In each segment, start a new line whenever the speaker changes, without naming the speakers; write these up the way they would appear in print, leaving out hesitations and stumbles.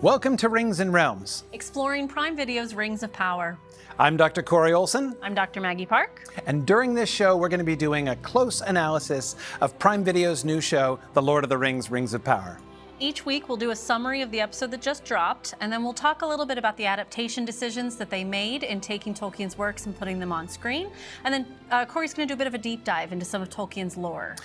Welcome to Rings and Realms.
Exploring Prime Video's Rings of Power.
I'm Dr. Corey Olson.
I'm Dr. Maggie Park.
And during this show, we're going to be doing a close analysis of Prime Video's new show, The Lord of the Rings, Rings of Power.
Each week, we'll do a summary of the episode that just dropped, and then we'll talk a little bit about the adaptation decisions that they made in taking Tolkien's works and putting them on screen. And then Corey's going to do a bit of a deep dive into some of Tolkien's lore.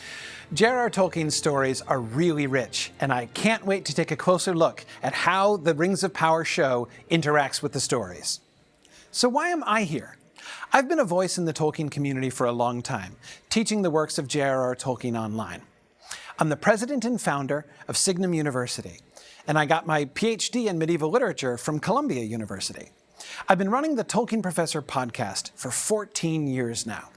J.R.R. Tolkien's stories are really rich, and I can't wait to take a closer look at how the Rings of Power show interacts with the stories. So why am I here? I've been a voice in the Tolkien community for a long time, teaching the works of J.R.R. Tolkien online. I'm the president and founder of Signum University, and I got my PhD in medieval literature from Columbia University. I've been running the Tolkien Professor podcast for 14 years now.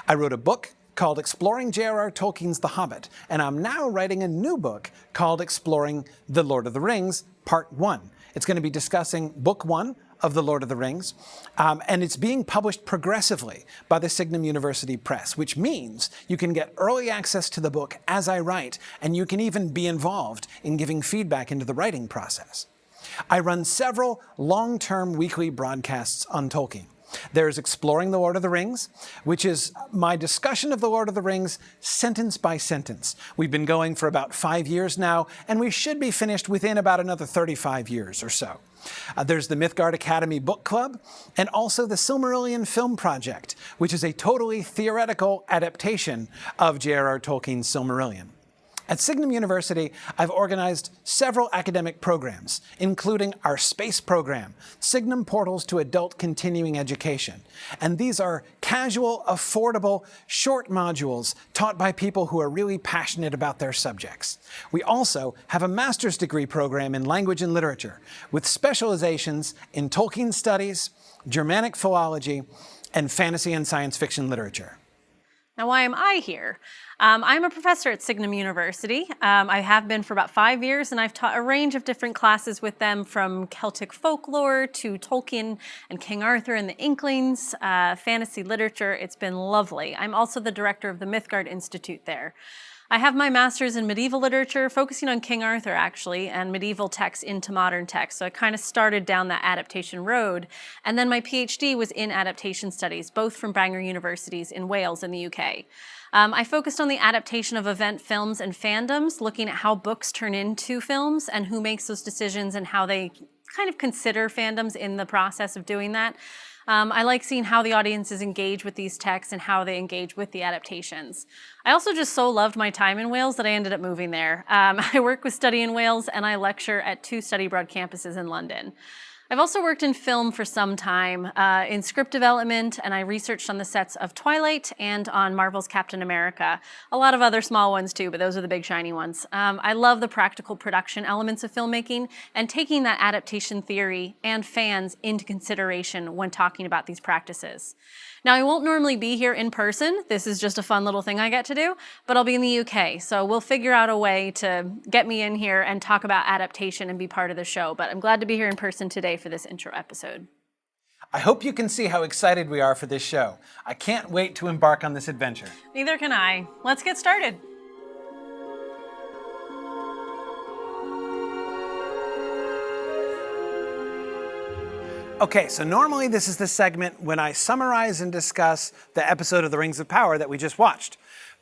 I wrote a book called Exploring J.R.R. Tolkien's The Hobbit, and I'm now writing a new book called Exploring The Lord of the Rings, Part 1. It's going to be discussing Book 1 of The Lord of the Rings, and it's being published progressively by the Signum University Press, which means you can get early access to the book as I write, and you can even be involved in giving feedback into the writing process. I run several long-term weekly broadcasts on Tolkien. There's Exploring the Lord of the Rings, which is my discussion of the Lord of the Rings sentence by sentence. We've been going for about 5 years now, and we should be finished within about another 35 years or so. There's the Mythgard Academy Book Club, and also the Silmarillion Film Project, which is a totally theoretical adaptation of J.R.R. Tolkien's Silmarillion. At Signum University, I've organized several academic programs, including our space program, Signum Portals to Adult Continuing Education. And these are casual, affordable, short modules taught by people who are really passionate about their subjects. We also have a master's degree program in language and literature, with specializations in Tolkien studies, Germanic philology, and fantasy and science fiction literature.
Now, why am I here? I'm a professor at Signum University. I have been for about 5 years, and I've taught a range of different classes with them, from Celtic folklore to Tolkien and King Arthur and the Inklings, fantasy literature. It's been lovely. I'm also the director of the Mythgard Institute there. I have my master's in medieval literature, focusing on King Arthur, actually, and medieval texts into modern texts. So I kind of started down that adaptation road. And then my PhD was in adaptation studies, both from Bangor Universities in Wales in the UK. I focused on the adaptation of event films and fandoms, looking at how books turn into films and who makes those decisions and how they kind of consider fandoms in the process of doing that. I like seeing how the audiences engage with these texts and how they engage with the adaptations. I also just so loved my time in Wales that I ended up moving there. I work with Study in Wales, and I lecture at 2 study abroad campuses in London. I've also worked in film for some time, in script development, and I researched on the sets of Twilight and on Marvel's Captain America. A lot of other small ones too, but those are the big shiny ones. I love the practical production elements of filmmaking and taking that adaptation theory and fans into consideration when talking about these practices. Now, I won't normally be here in person. This is just a fun little thing I get to do, but I'll be in the UK, so we'll figure out a way to get me in here and talk about adaptation and be part of the show. But I'm glad to be here in person today for this intro episode.
I hope you can see how excited we are for this show. I can't wait to embark on this adventure.
Neither can I. Let's get started.
Okay, so normally this is the segment when I summarize and discuss the episode of The Rings of Power that we just watched.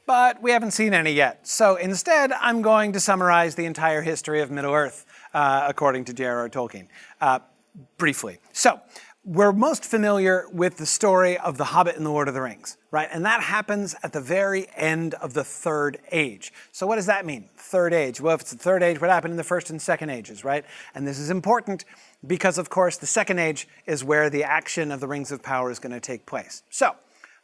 But we haven't seen any yet. So instead, I'm going to summarize the entire history of Middle-earth, according to J.R.R. Tolkien, briefly. So, we're most familiar with the story of The Hobbit and The Lord of the Rings, right? And that happens at the very end of the Third Age. So what does that mean, Third Age? Well, if it's the Third Age, what happened in the First and Second Ages, right? And this is important because, of course, the Second Age is where the action of the Rings of Power is going to take place. So,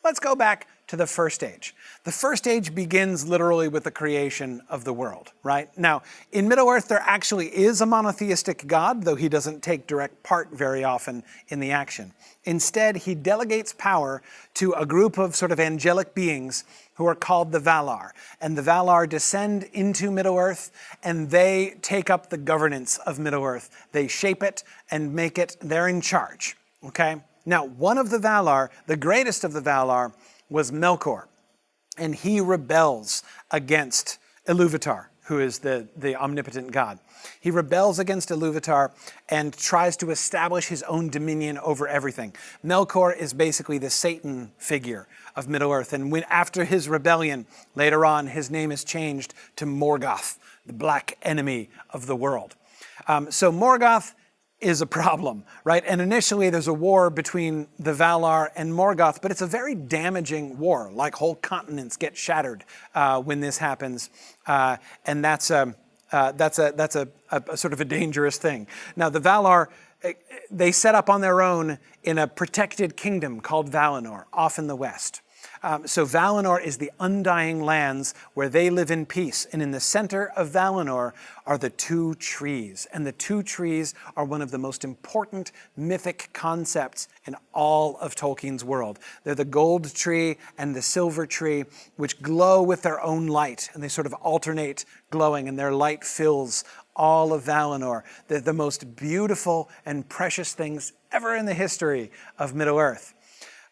let's go back to the First Age. The First Age begins literally with the creation of the world, right? Now, in Middle-earth, there actually is a monotheistic God, though he doesn't take direct part very often in the action. Instead, he delegates power to a group of sort of angelic beings who are called the Valar. And the Valar descend into Middle-earth, and they take up the governance of Middle-earth. They shape it and make it, they're in charge, okay? Now, one of the Valar, the greatest of the Valar, was Melkor, and he rebels against Iluvatar, who is the omnipotent god. He rebels against Iluvatar and tries to establish his own dominion over everything. Melkor is basically the Satan figure of Middle-earth, and after his rebellion, later on, his name is changed to Morgoth, the black enemy of the world. So Morgoth is a problem, right? And initially there's a war between the Valar and Morgoth, but it's a very damaging war. Like whole continents get shattered when this happens, and that's a sort of a dangerous thing. Now the Valar, they set up on their own in a protected kingdom called Valinor, off in the west. So Valinor is the undying lands where they live in peace. And in the center of Valinor are the two trees. And the two trees are one of the most important mythic concepts in all of Tolkien's world. They're the gold tree and the silver tree, which glow with their own light. And they sort of alternate glowing, and their light fills all of Valinor. They're the most beautiful and precious things ever in the history of Middle-earth.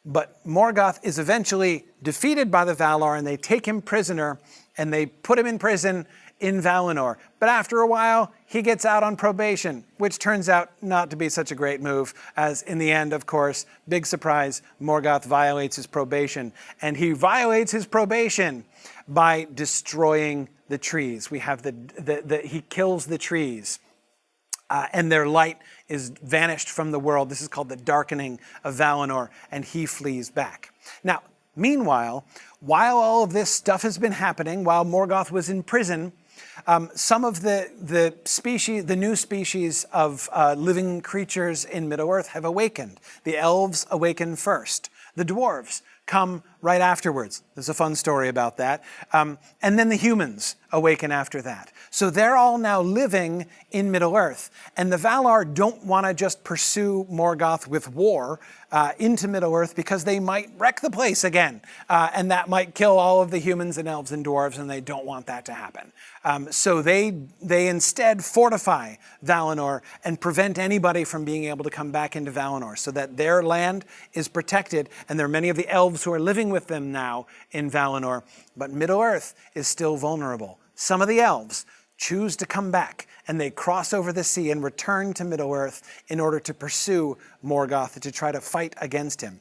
But Morgoth is eventually defeated by the Valar, and they take him prisoner, and they put him in prison in Valinor. But after a while, he gets out on probation, which turns out not to be such a great move, as in the end, of course, big surprise, Morgoth violates his probation. And he violates his probation by destroying the trees. We have he kills the trees. And their light is vanished from the world. This is called the darkening of Valinor, and he flees back. Now, meanwhile, while all of this stuff has been happening, while Morgoth was in prison, some of the new species of living creatures in Middle-earth have awakened. The elves awaken first. The dwarves come right afterwards. There's a fun story about that. And then the humans awaken after that. So they're all now living in Middle-earth. And the Valar don't want to just pursue Morgoth with war into Middle-earth, because they might wreck the place again. And that might kill all of the humans and elves and dwarves, and they don't want that to happen. So they instead fortify Valinor and prevent anybody from being able to come back into Valinor, so that their land is protected. And there are many of the elves who are living with them now in Valinor, but Middle-earth is still vulnerable. Some of the elves choose to come back, and they cross over the sea and return to Middle-earth in order to pursue Morgoth, to try to fight against him.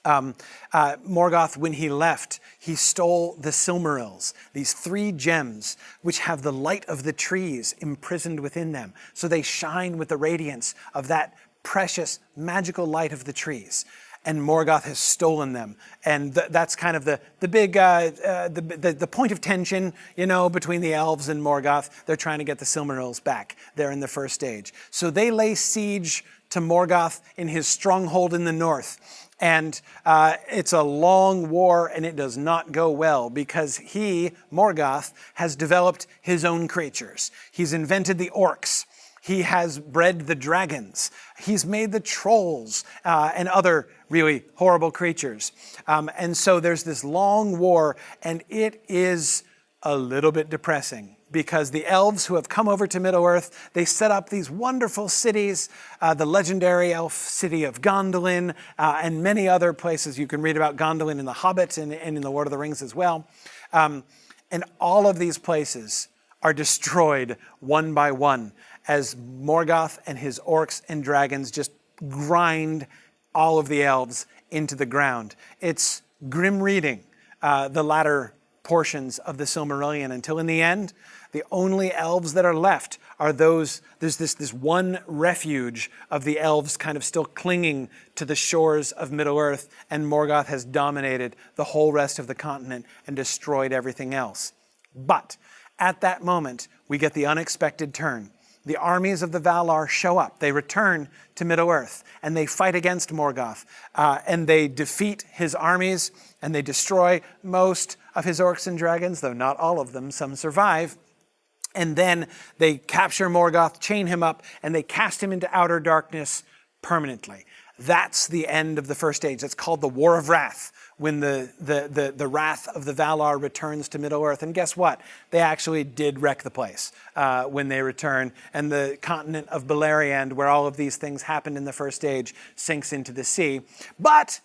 Morgoth, when he left, he stole the Silmarils, these 3 gems, which have the light of the trees imprisoned within them. So they shine with the radiance of that precious, magical light of the trees. And Morgoth has stolen them, and that's kind of the big the point of tension, between the elves and Morgoth. They're trying to get the Silmarils back. They're in the first stage, so they lay siege to Morgoth in his stronghold in the north, and it's a long war, and it does not go well, because Morgoth, has developed his own creatures. He's invented the orcs. He has bred the dragons. He's made the trolls and other really horrible creatures. And so there's this long war, and it is a little bit depressing, because the elves who have come over to Middle-earth, they set up these wonderful cities, the legendary elf city of Gondolin, and many other places. You can read about Gondolin in The Hobbit and in The Lord of the Rings as well. And all of these places are destroyed one by one, as Morgoth and his orcs and dragons just grind all of the elves into the ground. It's grim reading, the latter portions of the Silmarillion, until in the end, the only elves that are left are there's this one refuge of the elves kind of still clinging to the shores of Middle-earth, and Morgoth has dominated the whole rest of the continent and destroyed everything else. But at that moment, we get the unexpected turn. The armies of the Valar show up. They return to Middle-earth, and they fight against Morgoth, and they defeat his armies, and they destroy most of his orcs and dragons, though not all of them. Some survive. And then they capture Morgoth, chain him up, and they cast him into outer darkness permanently. That's the end of the first age. It's called the War of Wrath, when the wrath of the Valar returns to Middle-earth. And guess what? They actually did wreck the place when they return. And the continent of Beleriand, where all of these things happened in the first age, sinks into the sea. But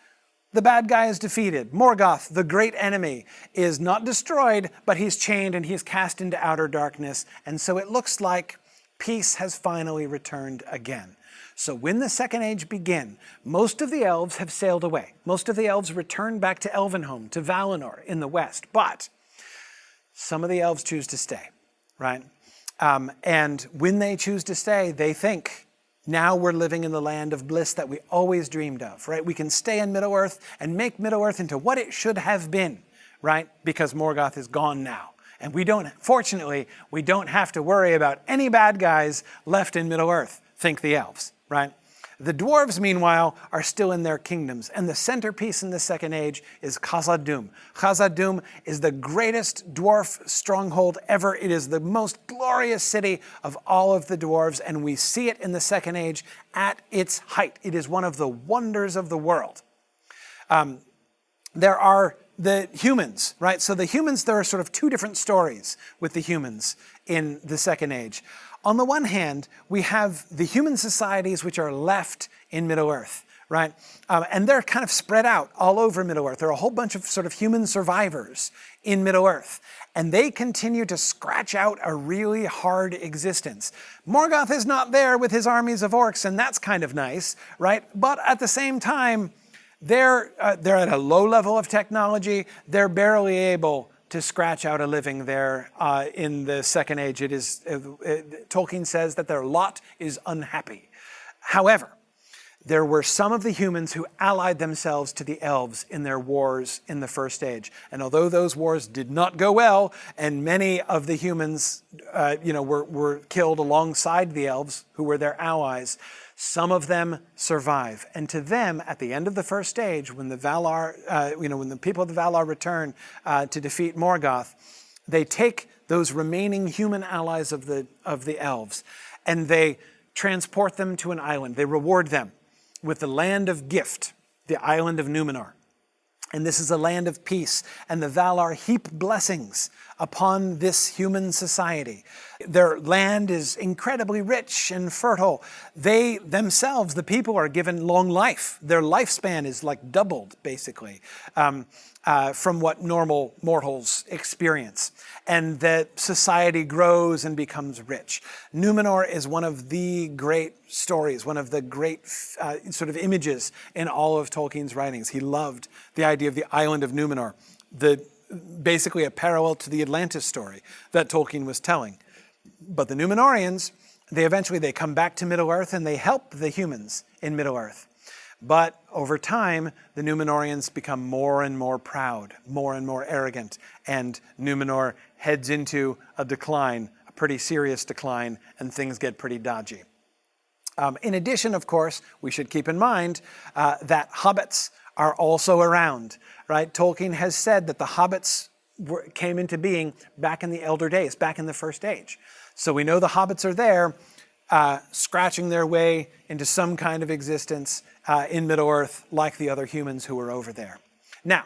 the the bad guy is defeated. Morgoth, the great enemy, is not destroyed, but he's chained and he's cast into outer darkness. And so it looks like peace has finally returned again. So when the Second Age began, most of the elves have sailed away. Most of the elves returned back to Elvenhome, to Valinor in the west. But some of the elves choose to stay, right? And when they choose to stay, they think, now we're living in the land of bliss that we always dreamed of, right? We can stay in Middle-earth and make Middle-earth into what it should have been, right? Because Morgoth is gone now. And fortunately, we don't have to worry about any bad guys left in Middle-earth, think the elves, right? The dwarves, meanwhile, are still in their kingdoms, and the centerpiece in the Second Age is Khazad-dûm. Khazad-dûm is the greatest dwarf stronghold ever. It is the most glorious city of all of the dwarves, and we see it in the Second Age at its height. It is one of the wonders of the world. There are the humans, right? So the humans, there are sort of two different stories with the humans in the Second Age. On the one hand, we have the human societies which are left in Middle-earth, right? And they're kind of spread out all over Middle-earth. There are a whole bunch of sort of human survivors in Middle-earth, and they continue to scratch out a really hard existence. Morgoth is not there with his armies of orcs, and that's kind of nice, right? But at the same time, they're at a low level of technology. They're barely able to scratch out a living there in the Second Age. Tolkien says that their lot is unhappy. However, there were some of the humans who allied themselves to the elves in their wars in the First Age. And although those wars did not go well, and many of the humans were killed alongside the elves, who were their allies, some of them survive. And to them, at the end of the First Age, when the when the people of the Valar return to defeat Morgoth, they take those remaining human allies of the elves, and they transport them to an island. They reward them with the land of gift, the island of Numenor. And this is a land of peace, and the Valar heap blessings upon this human society. Their land is incredibly rich and fertile. They themselves, the people, are given long life. Their lifespan is like doubled, basically, from what normal mortals experience. And that society grows and becomes rich. Numenor is one of the great stories, one of the great sort of images in all of Tolkien's writings. He loved the idea of the island of Numenor, basically a parallel to the Atlantis story that Tolkien was telling. But the Númenóreans, they come back to Middle-earth and they help the humans in Middle-earth. But over time, the Númenóreans become more and more proud, more and more arrogant, and Numenor heads into a decline, a pretty serious decline, and things get pretty dodgy. In addition, of course, we should keep in mind that hobbits are also around, right? Tolkien has said that the hobbits came into being back in the Elder Days, back in the First Age. So we know the hobbits are there, scratching their way into some kind of existence in Middle-earth, like the other humans who were over there. Now,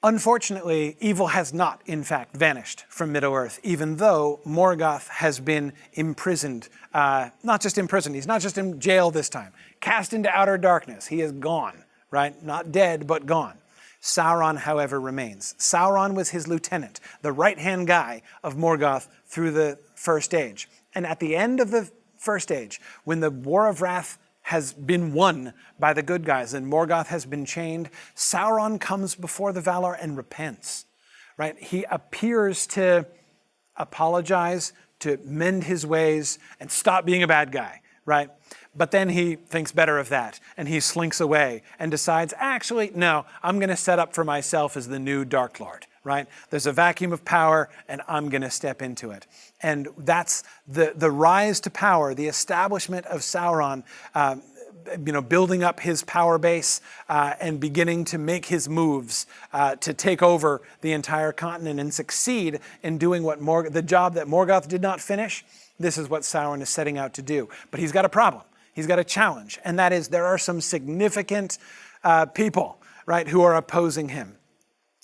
unfortunately, evil has not, in fact, vanished from Middle-earth, even though Morgoth has been imprisoned. Not just imprisoned, he's not just in jail this time. Cast into outer darkness, he is gone, right? Not dead, but gone. Sauron, however, remains. Sauron was his lieutenant, the right-hand guy of Morgoth through the First Age. And at the end of the First Age, when the War of Wrath has been won by the good guys and Morgoth has been chained, Sauron comes before the Valar and repents, right? He appears to apologize, to mend his ways, and stop being a bad guy, right? But then he thinks better of that, and he slinks away and decides, actually, no, I'm going to set up for myself as the new Dark Lord, right? There's a vacuum of power, and I'm going to step into it. And that's the rise to power, the establishment of Sauron, building up his power base and beginning to make his moves to take over the entire continent and succeed in doing the job that Morgoth did not finish. This is what Sauron is setting out to do. But he's got a problem. He's got a challenge, and that is there are some significant people, right, who are opposing him.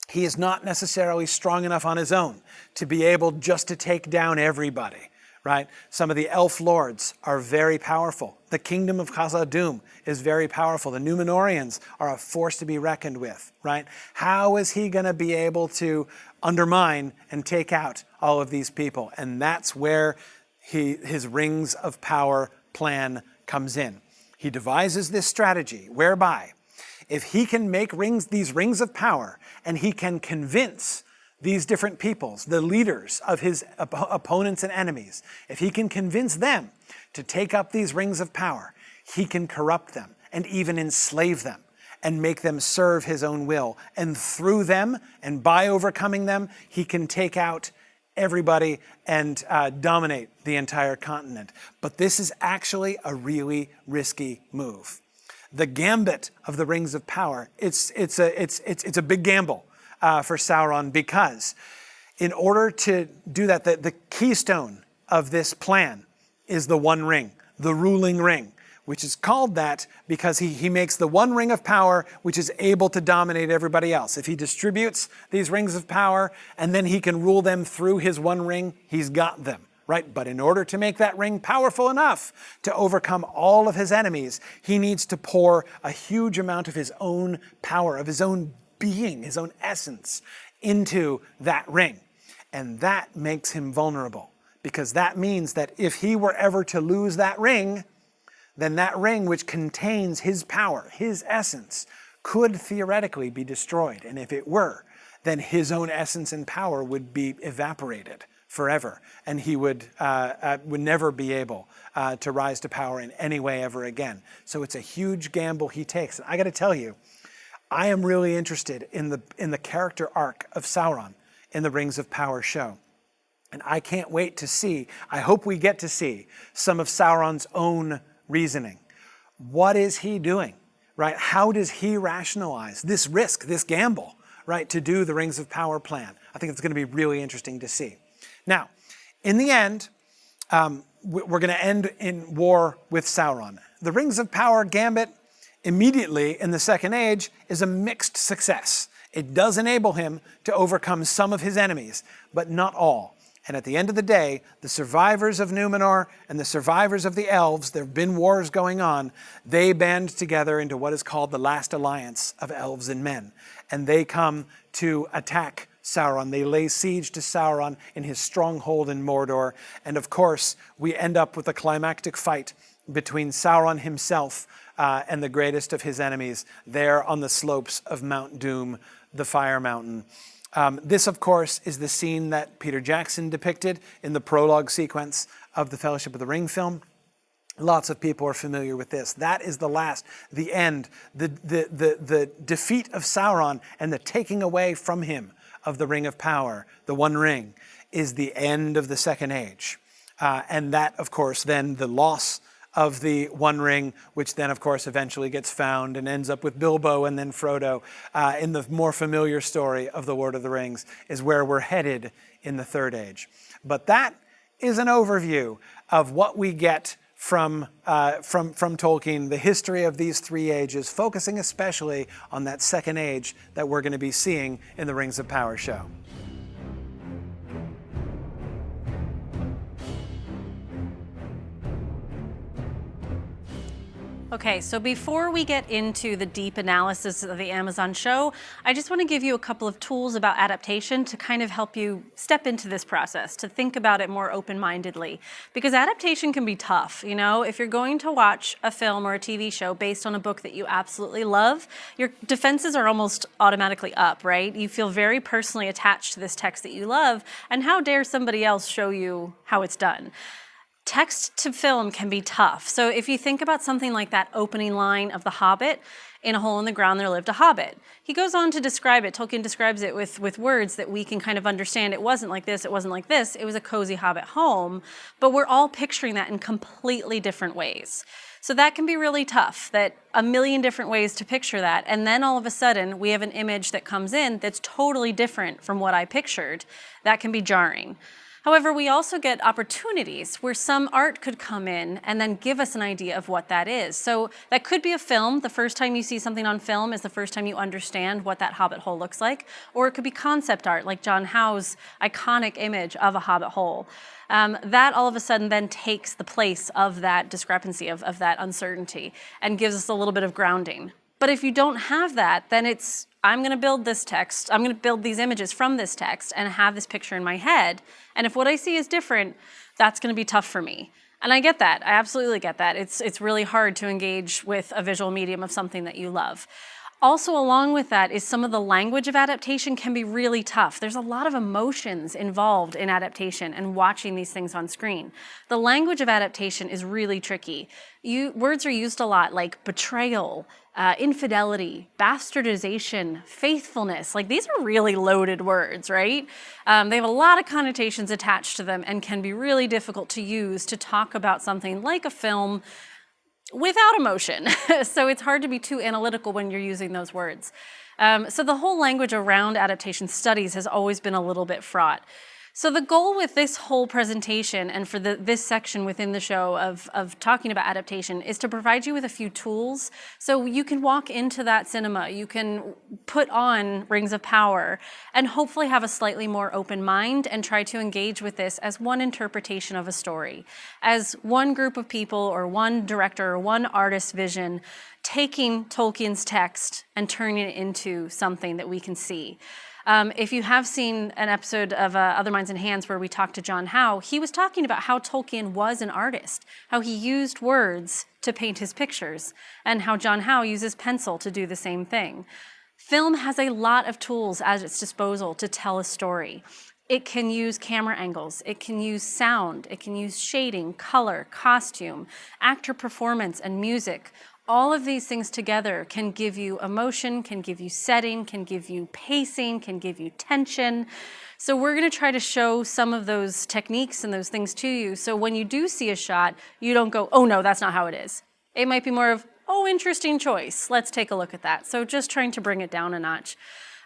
He is not necessarily strong enough on his own to be able just to take down everybody, right? Some of the elf lords are very powerful, The kingdom of Khazad-dûm is very powerful. The Númenóreans are a force to be reckoned with, right? How is he going to be able to undermine and take out all of these people? And that's where his rings of power plan comes in. He devises this strategy whereby if he can make these rings of power and he can convince these different peoples, the leaders of his opponents and enemies, if he can convince them to take up these rings of power, he can corrupt them and even enslave them and make them serve his own will. And through them and by overcoming them, he can take out everybody and dominate the entire continent. But this is actually a really risky move. The gambit of the rings of power, it's a big gamble for Sauron, because in order to do that, the keystone of this plan is the One Ring, the ruling ring, which is called that because he makes the one ring of power which is able to dominate everybody else. If he distributes these rings of power and then he can rule them through his one ring, he's got them, right? But in order to make that ring powerful enough to overcome all of his enemies, he needs to pour a huge amount of his own power, of his own being, his own essence, into that ring. And that makes him vulnerable, because that means that if he were ever to lose that ring, then that ring, which contains his power, his essence, could theoretically be destroyed. And if it were, then his own essence and power would be evaporated forever, and he would never be able to rise to power in any way ever again. So it's a huge gamble he takes. And I got to tell you, I am really interested in the character arc of Sauron in the Rings of Power show. And I can't wait to see, I hope we get to see some of Sauron's own reasoning. What is he doing, right? How does he rationalize this risk, this gamble, right, to do the Rings of Power plan? I think it's going to be really interesting to see. Now, in the end, we're going to end in war with Sauron. The Rings of Power gambit immediately in the Second Age is a mixed success. It does enable him to overcome some of his enemies, but not all. And at the end of the day, the survivors of Númenor and the survivors of the elves, there have been wars going on, they band together into what is called the last alliance of elves and men. And they come to attack Sauron. They lay siege to Sauron in his stronghold in Mordor. And of course, we end up with a climactic fight between Sauron himself and the greatest of his enemies there on the slopes of Mount Doom, the Fire Mountain. This, of course, is the scene that Peter Jackson depicted in the prologue sequence of the Fellowship of the Ring film. Lots of people are familiar with this. That is the end, the defeat of Sauron and the taking away from him of the Ring of Power, the One Ring, is the end of the Second Age. And that, of course, then the loss of the One Ring, which then, of course, eventually gets found and ends up with Bilbo and then Frodo in the more familiar story of the Lord of the Rings, is where we're headed in the Third Age. But that is an overview of what we get from Tolkien, the history of these three ages, focusing especially on that Second Age that we're going to be seeing in the Rings of Power show.
Okay, so before we get into the deep analysis of the Amazon show, I just want to give you a couple of tools about adaptation to kind of help you step into this process, to think about it more open-mindedly. Because adaptation can be tough, you know? If you're going to watch a film or a TV show based on a book that you absolutely love, your defenses are almost automatically up, right? You feel very personally attached to this text that you love, and how dare somebody else show you how it's done? Text to film can be tough. So if you think about something like that opening line of The Hobbit, in a hole in the ground there lived a hobbit. He goes on to describe it, Tolkien describes it with words that we can kind of understand. It wasn't like this, it wasn't like this, it was a cozy hobbit home, but we're all picturing that in completely different ways. So that can be really tough, that a million different ways to picture that, and then all of a sudden we have an image that comes in that's totally different from what I pictured. That can be jarring. However, we also get opportunities where some art could come in and then give us an idea of what that is. So that could be a film. The first time you see something on film is the first time you understand what that hobbit hole looks like. Or it could be concept art, like John Howe's iconic image of a hobbit hole. That all of a sudden then takes the place of that discrepancy, of that uncertainty, and gives us a little bit of grounding. But if you don't have that, then it's, I'm going to build this text, I'm going to build these images from this text and have this picture in my head. And if what I see is different, that's going to be tough for me. And I get that. I absolutely get that. It's really hard to engage with a visual medium of something that you love. Also, along with that is some of the language of adaptation can be really tough. There's a lot of emotions involved in adaptation and watching these things on screen. The language of adaptation is really tricky. Words are used a lot, like betrayal, infidelity, bastardization, faithfulness. Like, these are really loaded words, right? They have a lot of connotations attached to them and can be really difficult to use to talk about something like a film without emotion. So it's hard to be too analytical when you're using those words. So the whole language around adaptation studies has always been a little bit fraught. So the goal with this whole presentation and for this section within the show of talking about adaptation is to provide you with a few tools so you can walk into that cinema, you can put on Rings of Power and hopefully have a slightly more open mind and try to engage with this as one interpretation of a story, as one group of people or one director or one artist's vision taking Tolkien's text and turning it into something that we can see. If you have seen an episode of Other Minds and Hands where we talked to John Howe, he was talking about how Tolkien was an artist, how he used words to paint his pictures, and how John Howe uses pencil to do the same thing. Film has a lot of tools at its disposal to tell a story. It can use camera angles, it can use sound, it can use shading, color, costume, actor performance, and music. All of these things together can give you emotion, can give you setting, can give you pacing, can give you tension. So we're going to try to show some of those techniques and those things to you. So when you do see a shot, you don't go, oh no, that's not how it is. It might be more of, oh, interesting choice. Let's take a look at that. So just trying to bring it down a notch.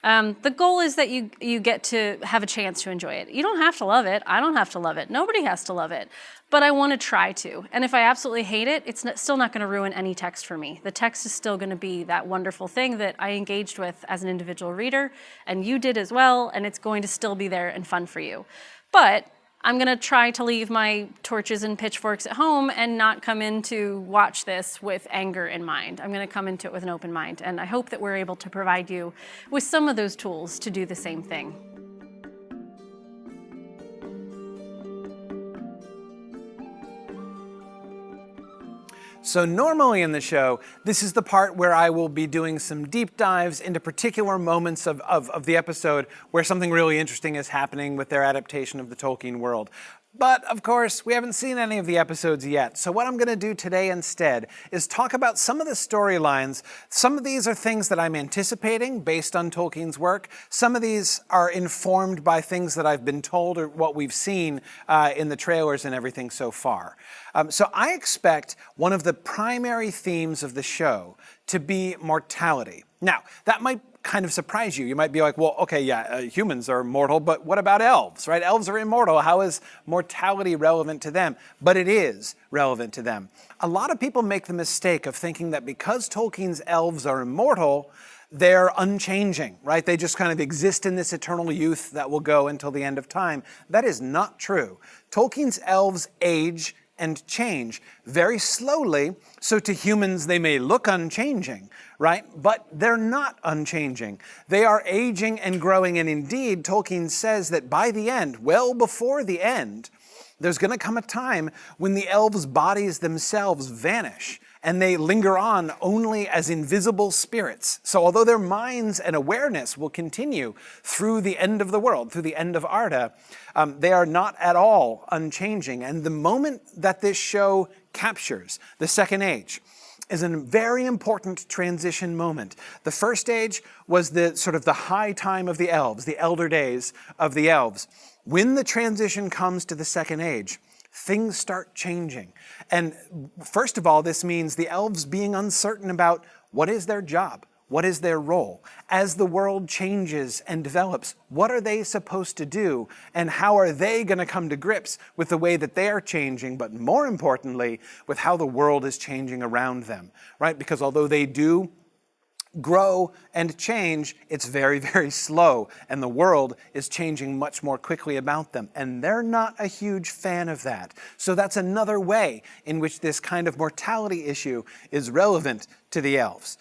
The goal is that you get to have a chance to enjoy it. You don't have to love it. I don't have to love it. Nobody has to love it. But I want to try to. And if I absolutely hate it, it's still not going to ruin any text for me. The text is still going to be that wonderful thing that I engaged with as an individual reader, and you did as well, and it's going to still be there and fun for you. But I'm going to try to leave my torches and pitchforks at home and not come in to watch this with anger in mind. I'm going to come into it with an open mind, and I hope that we're able to provide you with some of those tools to do the same thing.
So normally in the show, this is the part where I will be doing some deep dives into particular moments of the episode where something really interesting is happening with their adaptation of the Tolkien world. But of course, we haven't seen any of the episodes yet. So what I'm going to do today instead is talk about some of the storylines. Some of these are things that I'm anticipating based on Tolkien's work. Some of these are informed by things that I've been told or what we've seen in the trailers and everything so far. So I expect one of the primary themes of the show to be mortality. Now, that might kind of surprise you. You might be like, well, okay, yeah, humans are mortal, but what about elves, right? Elves are immortal. How is mortality relevant to them? But it is relevant to them. A lot of people make the mistake of thinking that because Tolkien's elves are immortal, they're unchanging, right? They just kind of exist in this eternal youth that will go until the end of time. That is not true. Tolkien's elves age and change very slowly, so to humans they may look unchanging, right? But they're not unchanging. They are aging and growing, and indeed, Tolkien says that by the end, well before the end, there's going to come a time when the elves' bodies themselves vanish, and they linger on only as invisible spirits. So although their minds and awareness will continue through the end of the world, through the end of Arda, they are not at all unchanging. And the moment that this show captures the Second Age is a very important transition moment. The First Age was the sort of the high time of the elves, the elder days of the elves. When the transition comes to the Second Age, things start changing. And first of all, this means the elves being uncertain about what is their job? What is their role? As the world changes and develops, what are they supposed to do? And how are they going to come to grips with the way that they are changing, but more importantly, with how the world is changing around them, right? Because although they do grow and change, it's very, very slow, and the world is changing much more quickly about them, and they're not a huge fan of that. So that's another way in which this kind of mortality issue is relevant to the elves.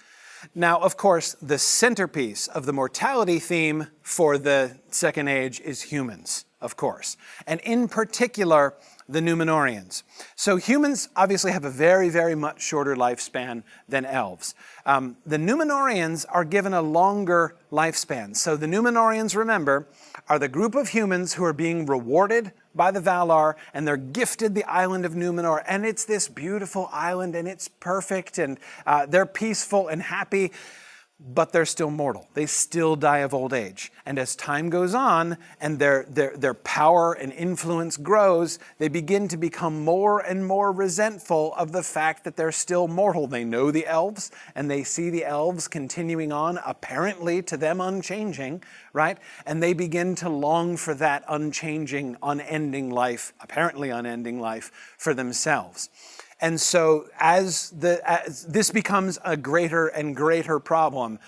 Now, of course, the centerpiece of the mortality theme for the Second Age is humans, of course, and in particular, the Númenóreans. So humans obviously have a very, very much shorter lifespan than elves. The Númenóreans are given a longer lifespan. So the Númenóreans, remember, are the group of humans who are being rewarded by the Valar, and they're gifted the island of Númenor, and it's this beautiful island, and it's perfect, and they're peaceful and happy, but they're still mortal. They still die of old age. And as time goes on and their power and influence grows, they begin to become more and more resentful of the fact that they're still mortal. They know the elves, and they see the elves continuing on, apparently to them unchanging, right? And they begin to long for that unchanging, unending life, apparently unending life, for themselves. And so as this becomes a greater and greater problem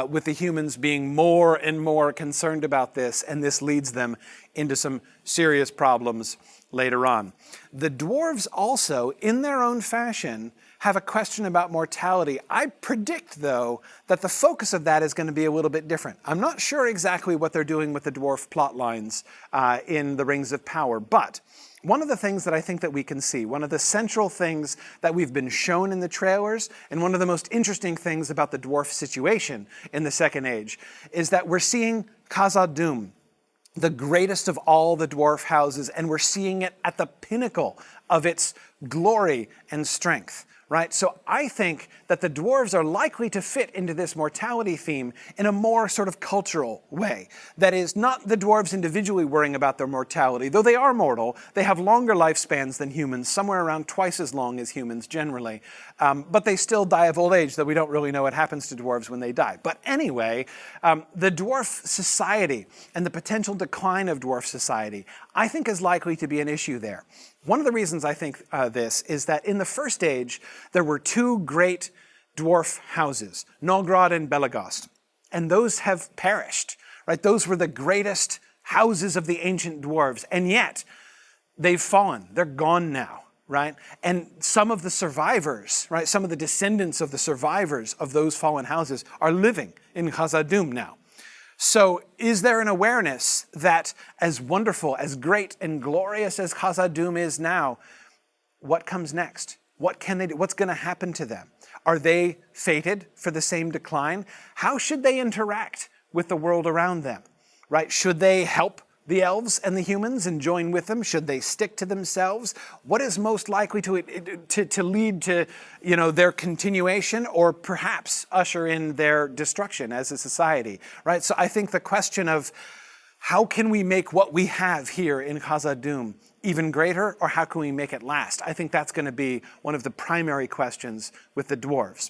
with the humans being more and more concerned about this, and this leads them into some serious problems later on. The dwarves also, in their own fashion, have a question about mortality. I predict, though, that the focus of that is going to be a little bit different. I'm not sure exactly what they're doing with the dwarf plot lines in the Rings of Power, but one of the things that I think that we can see, one of the central things that we've been shown in the trailers, and one of the most interesting things about the dwarf situation in the Second Age, is that we're seeing Khazad-dûm, the greatest of all the dwarf houses, and we're seeing it at the pinnacle of its glory and strength. Right? So I think that the dwarves are likely to fit into this mortality theme in a more sort of cultural way. That is, not the dwarves individually worrying about their mortality, though they are mortal. They have longer lifespans than humans, somewhere around twice as long as humans generally. But they still die of old age, though we don't really know what happens to dwarves when they die. But anyway, the dwarf society and the potential decline of dwarf society, I think, is likely to be an issue there. One of the reasons I think this is that in the First Age, there were two great dwarf houses, Noldgrod and Belegost, and those have perished, right? Those were the greatest houses of the ancient dwarves, and yet they've fallen. They're gone now, right? And some of the survivors, right, some of the descendants of the survivors of those fallen houses are living in Khazad-dûm now. So is there an awareness that as wonderful, as great and glorious as Khazad-dûm is now, what comes next? What can they do? What's going to happen to them? Are they fated for the same decline? How should they interact with the world around them? Right? Should they help the elves and the humans and join with them? Should they stick to themselves? What is most likely to lead to, their continuation, or perhaps usher in their destruction as a society, right? So I think the question of how can we make what we have here in Khazad-dûm even greater, or how can we make it last? I think that's going to be one of the primary questions with the dwarves.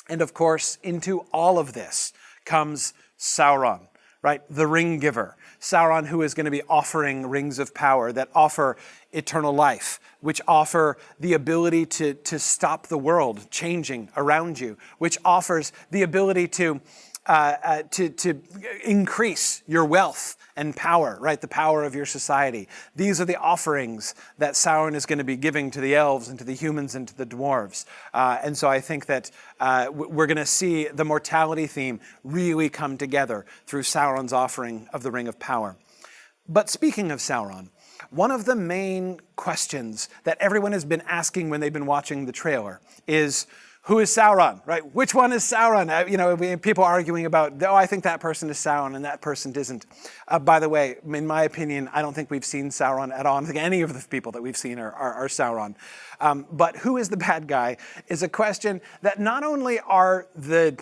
And of course, into all of this comes Sauron, right? The ring giver. Sauron, who is going to be offering rings of power that offer eternal life, which offer the ability to stop the world changing around you, which offers the ability to increase your wealth and power, right? The power of your society. These are the offerings that Sauron is going to be giving to the elves and to the humans and to the dwarves. And so I think that we're going to see the mortality theme really come together through Sauron's offering of the Ring of Power. But speaking of Sauron, one of the main questions that everyone has been asking when they've been watching the trailer is, who is Sauron, right? Which one is Sauron? People arguing about, I think that person is Sauron and that person isn't. By the way, in my opinion, I don't think we've seen Sauron at all. I don't think any of the people that we've seen are Sauron. But who is the bad guy is a question that not only are the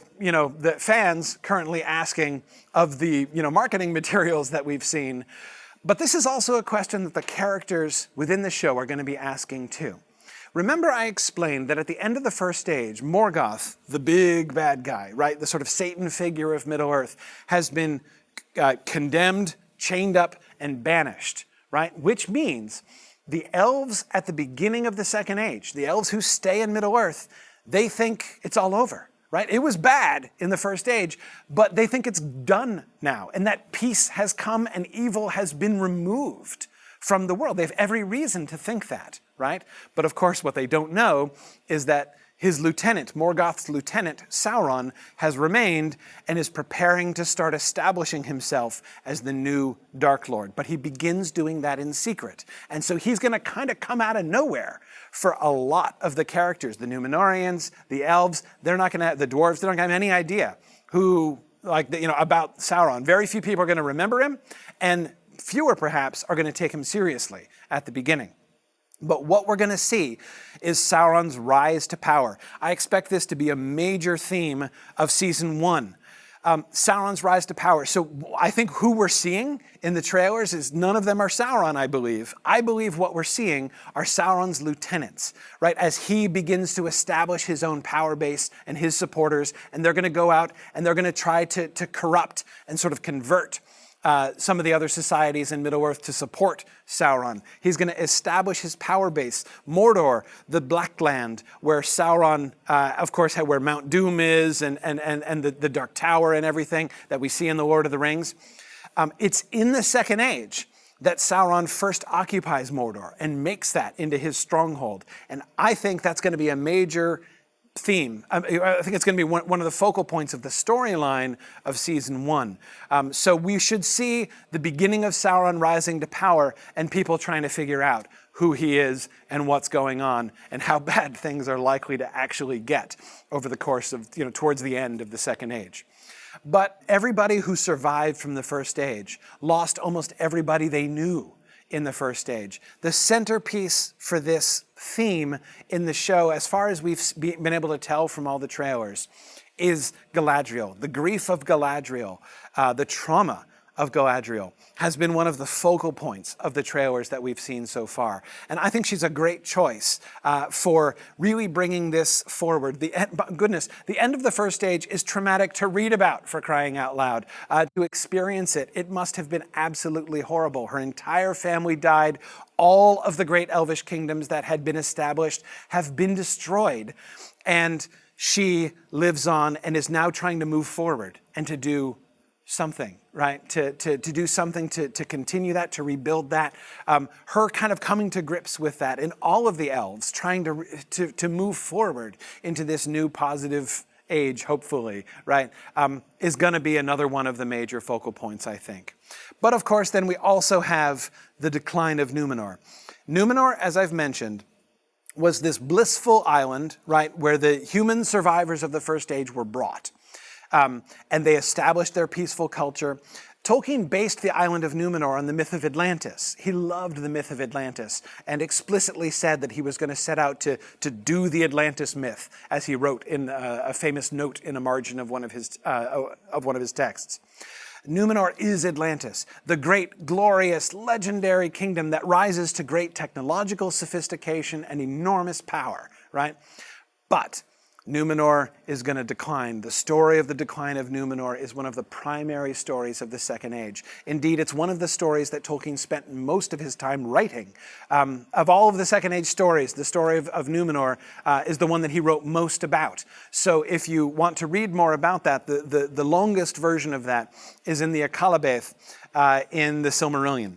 fans currently asking of the marketing materials that we've seen, but this is also a question that the characters within the show are going to be asking too. Remember I explained that at the end of the first age, Morgoth, the big bad guy, right, the sort of Satan figure of Middle-earth, has been condemned, chained up, and banished, right? Which means the elves at the beginning of the second age, the elves who stay in Middle-earth, they think it's all over, right? It was bad in the first age, but they think it's done now, and that peace has come and evil has been removed from the world. They have every reason to think that, right? But of course, what they don't know is that his lieutenant, Morgoth's lieutenant, Sauron, has remained and is preparing to start establishing himself as the new Dark Lord. But he begins doing that in secret. And so he's going to kind of come out of nowhere for a lot of the characters. The Númenóreans, the elves, they're not going to have, the dwarves, they're not going to have any idea who, about Sauron. Very few people are going to remember him, and fewer perhaps are going to take him seriously at the beginning. But what we're going to see is Sauron's rise to power. I expect this to be a major theme of season 1. Sauron's rise to power. So I think who we're seeing in the trailers is none of them are Sauron, I believe. I believe what we're seeing are Sauron's lieutenants, right? As he begins to establish his own power base and his supporters, and they're going to go out and they're going to try to corrupt and sort of convert some of the other societies in Middle-earth to support Sauron. He's going to establish his power base. Mordor, the Black Land, where Sauron, of course, where Mount Doom is, and the Dark Tower and everything that we see in The Lord of the Rings. It's in the Second Age that Sauron first occupies Mordor and makes that into his stronghold. And I think that's going to be a major theme. I think it's going to be one of the focal points of the storyline of season 1. So we should see the beginning of Sauron rising to power and people trying to figure out who he is and what's going on and how bad things are likely to actually get over the course of, towards the end of the Second Age. But everybody who survived from the First Age lost almost everybody they knew in the First Age. The centerpiece for this theme in the show, as far as we've been able to tell from all the trailers, is Galadriel. The grief of Galadriel, the trauma of Galadriel has been one of the focal points of the trailers that we've seen so far. And I think she's a great choice for really bringing this forward. The end of the First Age is traumatic to read about, for crying out loud. To experience it, it must have been absolutely horrible. Her entire family died. All of the great elvish kingdoms that had been established have been destroyed. And she lives on and is now trying to move forward and to do something, right? To do something to continue that, to rebuild that. Her kind of coming to grips with that, and all of the elves trying to move forward into this new positive age, hopefully, right, is going to be another one of the major focal points, I think. But of course, then we also have the decline of Númenor. Númenor, as I've mentioned, was this blissful island, right, where the human survivors of the First Age were brought. And they established their peaceful culture. Tolkien based the island of Númenor on the myth of Atlantis. He loved the myth of Atlantis and explicitly said that he was going to set out to do the Atlantis myth, as he wrote in a famous note in a margin of one of his texts. Númenor is Atlantis, the great, glorious, legendary kingdom that rises to great technological sophistication and enormous power, right? But Númenor is going to decline. The story of the decline of Númenor is one of the primary stories of the Second Age. Indeed, it's one of the stories that Tolkien spent most of his time writing. Of all of the Second Age stories, the story of Númenor is the one that he wrote most about. So if you want to read more about that, the longest version of that is in the Akallabeth in the Silmarillion,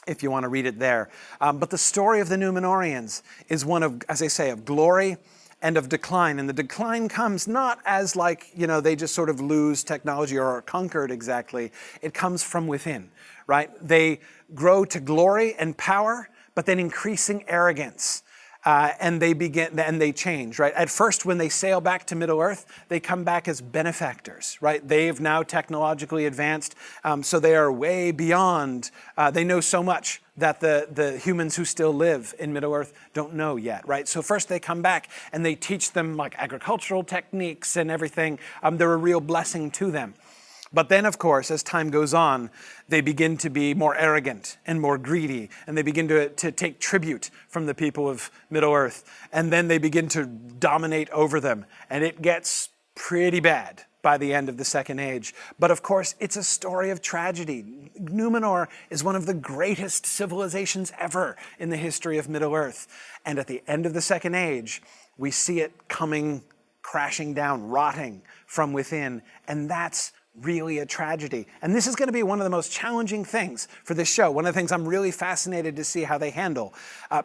if you want to read it there. But the story of the Númenóreans is one of, as I say, of glory and of decline. And the decline comes not as they just sort of lose technology or are conquered exactly. It comes from within, right? They grow to glory and power, but then increasing arrogance. And they change, right? At first, when they sail back to Middle-earth, they come back as benefactors, right? They've now technologically advanced, so they are way beyond, they know so much that the humans who still live in Middle-earth don't know yet, right? So first they come back and they teach them agricultural techniques and everything. They're a real blessing to them. But then, of course, as time goes on, they begin to be more arrogant and more greedy, and they begin to take tribute from the people of Middle-earth, and then they begin to dominate over them, and it gets pretty bad by the end of the Second Age. But of course, it's a story of tragedy. Numenor is one of the greatest civilizations ever in the history of Middle-earth, and at the end of the Second Age, we see it coming crashing down, rotting from within, and that's really a tragedy. And this is going to be one of the most challenging things for this show. One of the things I'm really fascinated to see how they handle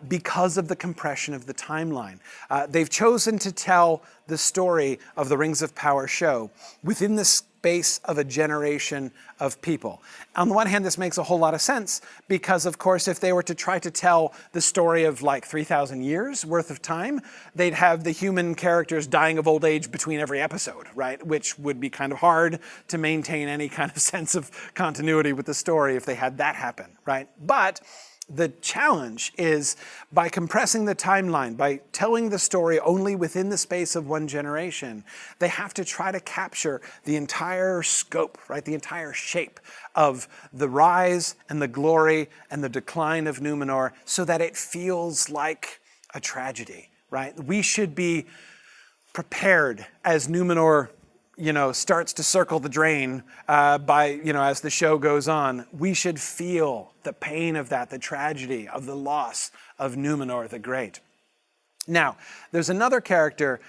because of the compression of the timeline. They've chosen to tell the story of the Rings of Power show within the space of a generation of people. On the one hand, this makes a whole lot of sense because, of course, if they were to try to tell the story of like 3,000 years worth of time, they'd have the human characters dying of old age between every episode, right? Which would be kind of hard to maintain any kind of sense of continuity with the story if they had that happen, right? But the challenge is by compressing the timeline, by telling the story only within the space of one generation, they have to try to capture the entire scope, right? The entire shape of the rise and the glory and the decline of Numenor so that it feels like a tragedy, right? We should be prepared as Numenor starts to circle the drain as the show goes on. We should feel the pain of that, the tragedy of the loss of Numenor the Great. Now, there's another character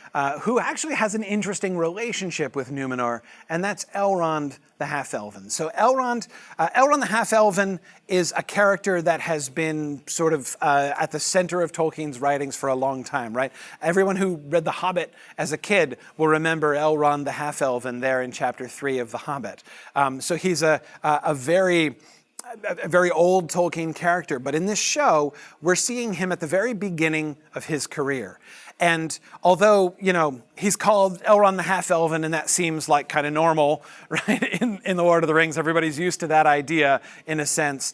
who actually has an interesting relationship with Numenor, and that's Elrond the Half-Elven. So Elrond the Half-Elven is a character that has been sort of at the center of Tolkien's writings for a long time, right? Everyone who read The Hobbit as a kid will remember Elrond the Half-Elven there in chapter 3 of The Hobbit. So he's a very old Tolkien character, but in this show, we're seeing him at the very beginning of his career. And although, he's called Elrond the Half-Elven, and that seems like kind of normal, right, in the Lord of the Rings, everybody's used to that idea in a sense.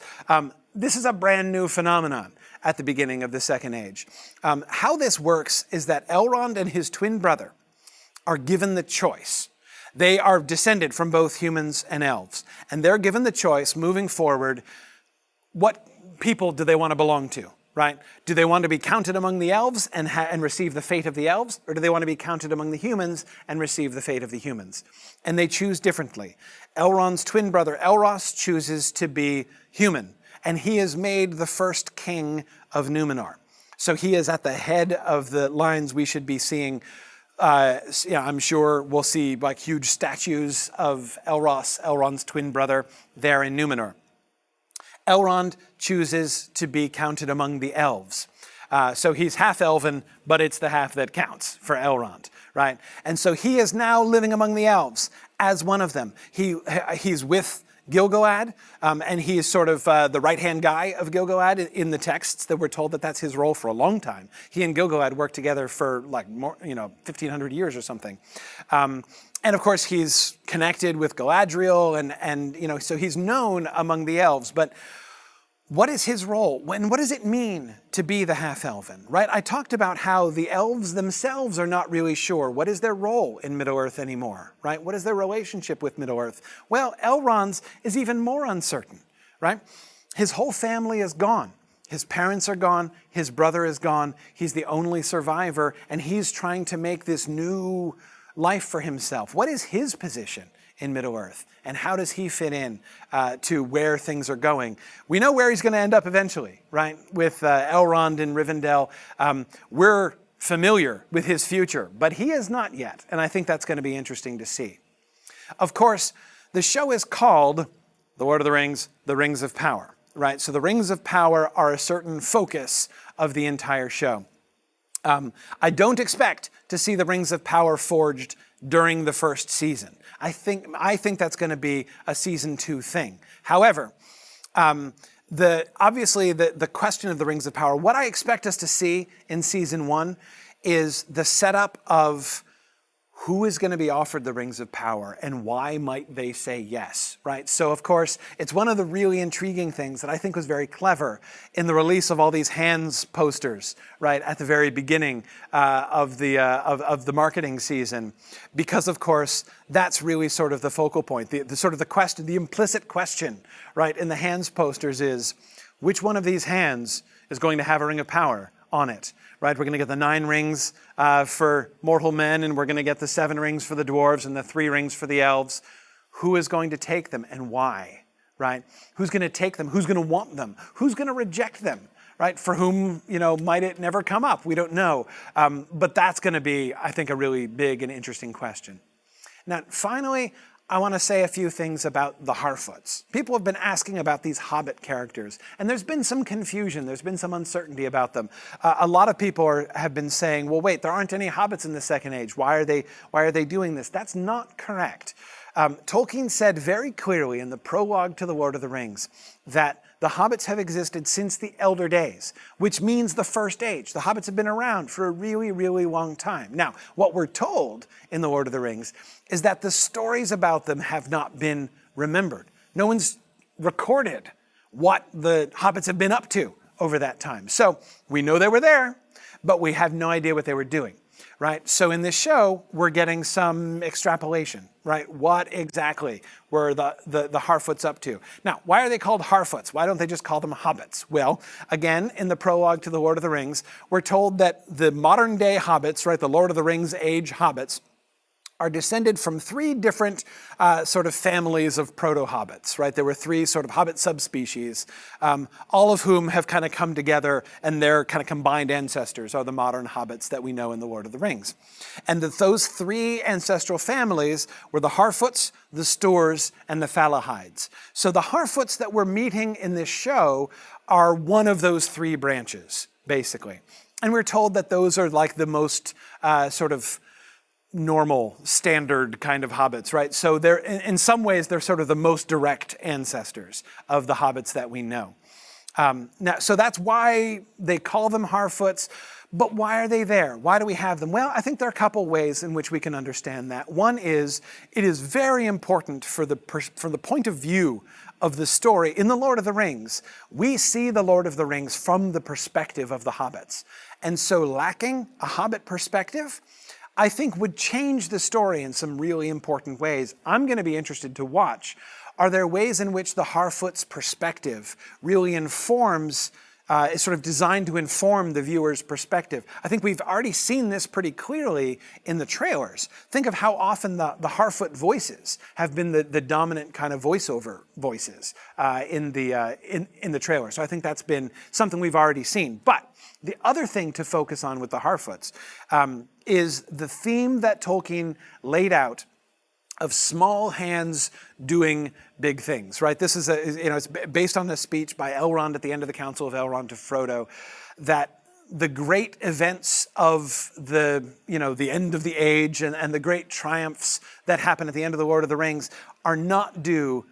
This is a brand new phenomenon at the beginning of the Second Age. How this works is that Elrond and his twin brother are given the choice. They are descended from both humans and elves, and they're given the choice moving forward, what people do they want to belong to, right? Do they want to be counted among the elves and receive the fate of the elves, or do they want to be counted among the humans and receive the fate of the humans? And they choose differently. Elrond's twin brother Elros chooses to be human, and he is made the first king of Numenor. So he is at the head of the lines we should be seeing. I'm sure we'll see like huge statues of Elrond's twin brother, there in Numenor. Elrond chooses to be counted among the elves. So he's half-elven, but it's the half that counts for Elrond, right? And so he is now living among the elves as one of them. He's with Gil-galad, and he is sort of the right-hand guy of Gil-galad in the texts that we're told that that's his role for a long time. He and Gil-galad worked together for like more, 1,500 years or something. And of course, he's connected with Galadriel, and so he's known among the elves. But what is his role? And what does it mean to be the half-elven, right? I talked about how the elves themselves are not really sure. What is their role in Middle-earth anymore, right? What is their relationship with Middle-earth? Well, Elrond's is even more uncertain, right? His whole family is gone. His parents are gone. His brother is gone. He's the only survivor, and he's trying to make this new life for himself. What is his position in Middle-earth, and how does he fit in to where things are going? We know where he's going to end up eventually, right? With Elrond in Rivendell. We're familiar with his future, but he is not yet, and I think that's going to be interesting to see. Of course, the show is called The Lord of the Rings, The Rings of Power, right? So the Rings of Power are a certain focus of the entire show. I don't expect to see the Rings of Power forged during the first season. I think that's going to be a season 2 thing. However, obviously the question of the Rings of Power, what I expect us to see in season 1 is the setup of who is going to be offered the rings of power and why might they say yes, right? So of course, it's one of the really intriguing things that I think was very clever in the release of all these hands posters, right, at the very beginning of the marketing season, because of course, that's really sort of the focal point, the sort of the question, the implicit question, right, in the hands posters is, which one of these hands is going to have a ring of power on it? Right, we're going to get the 9 rings for mortal men, and we're going to get the 7 rings for the dwarves and the 3 rings for the elves. Who is going to take them and why? Right? Who's going to take them? Who's going to want them? Who's going to reject them? Right? For whom, might it never come up? We don't know. But that's going to be, I think, a really big and interesting question. Now, finally, I want to say a few things about the Harfoots. People have been asking about these Hobbit characters, and there's been some confusion, there's been some uncertainty about them. A lot of people have been saying, well, wait, there aren't any Hobbits in the Second Age. Why are they doing this? That's not correct. Tolkien said very clearly in the prologue to The Lord of the Rings that the Hobbits have existed since the Elder Days, which means the First Age. The Hobbits have been around for a really, really long time. Now, what we're told in The Lord of the Rings is that the stories about them have not been remembered. No one's recorded what the Hobbits have been up to over that time. So we know they were there, but we have no idea what they were doing. Right? So in this show, we're getting some extrapolation, right? What exactly were the Harfoots up to? Now, why are they called Harfoots? Why don't they just call them Hobbits? Well, again, in the prologue to The Lord of the Rings, we're told that the modern day Hobbits, right, the Lord of the Rings age Hobbits, are descended from 3 different sort of families of proto-hobbits, right? There were 3 sort of hobbit subspecies, all of whom have kind of come together, and their kind of combined ancestors are the modern hobbits that we know in The Lord of the Rings. And those 3 ancestral families were the Harfoots, the Stoors, and the Falahides. So the Harfoots that we're meeting in this show are one of those 3 branches, basically. And we're told that those are like the most sort of normal, standard kind of hobbits, right? So they're, in some ways, they're sort of the most direct ancestors of the hobbits that we know. So that's why they call them Harfoots, but why are they there? Why do we have them? Well, I think there are a couple ways in which we can understand that. One is, it is very important from the point of view of the story. In The Lord of the Rings, we see The Lord of the Rings from the perspective of the hobbits. And so lacking a hobbit perspective, I think would change the story in some really important ways. I'm going to be interested to watch. Are there ways in which the Harfoot's perspective really informs, is sort of designed to inform the viewer's perspective? I think we've already seen this pretty clearly in the trailers. Think of how often the Harfoot voices have been the dominant kind of voiceover voices in the trailer. So I think that's been something we've already seen. But the other thing to focus on with the Harfoots is the theme that Tolkien laid out of small hands doing big things, right? This is it's based on a speech by Elrond at the end of the Council of Elrond to Frodo, that the great events of the end of the age and the great triumphs that happen at the end of the Lord of the Rings are not due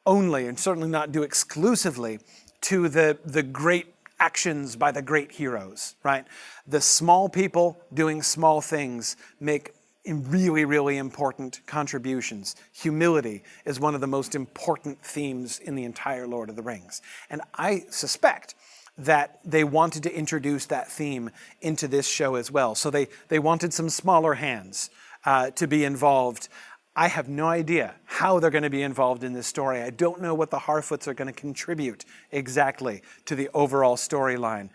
only, and certainly not due exclusively, to the great actions by the great heroes, right? The small people doing small things make really, really important contributions. Humility is one of the most important themes in the entire Lord of the Rings. And I suspect that they wanted to introduce that theme into this show as well. So they wanted some smaller hands to be involved. I have no idea how they're going to be involved in this story. I don't know what the Harfoots are going to contribute exactly to the overall storyline.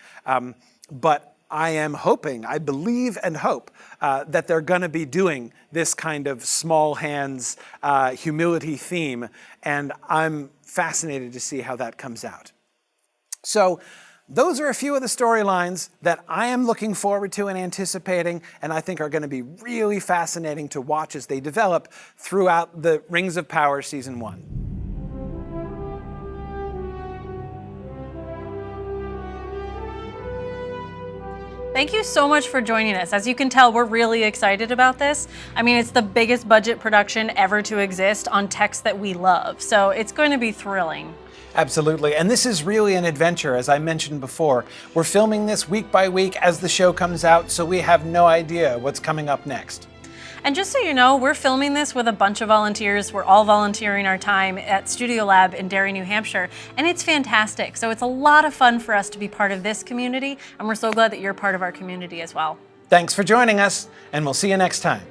But I am hoping, I believe and hope, that they're going to be doing this kind of small hands humility theme, and I'm fascinated to see how that comes out. So those are a few of the storylines that I am looking forward to and anticipating, and I think are going to be really fascinating to watch as they develop throughout the Rings of Power Season 1.
Thank you so much for joining us. As you can tell, we're really excited about this. I mean, it's the biggest budget production ever to exist on text that we love, so it's going to be thrilling.
Absolutely, and this is really an adventure, as I mentioned before. We're filming this week by week as the show comes out, so we have no idea what's coming up next.
And just so you know, we're filming this with a bunch of volunteers. We're all volunteering our time at Studio Lab in Derry, New Hampshire, and it's fantastic. So it's a lot of fun for us to be part of this community, and we're so glad that you're part of our community as well.
Thanks for joining us, and we'll see you next time.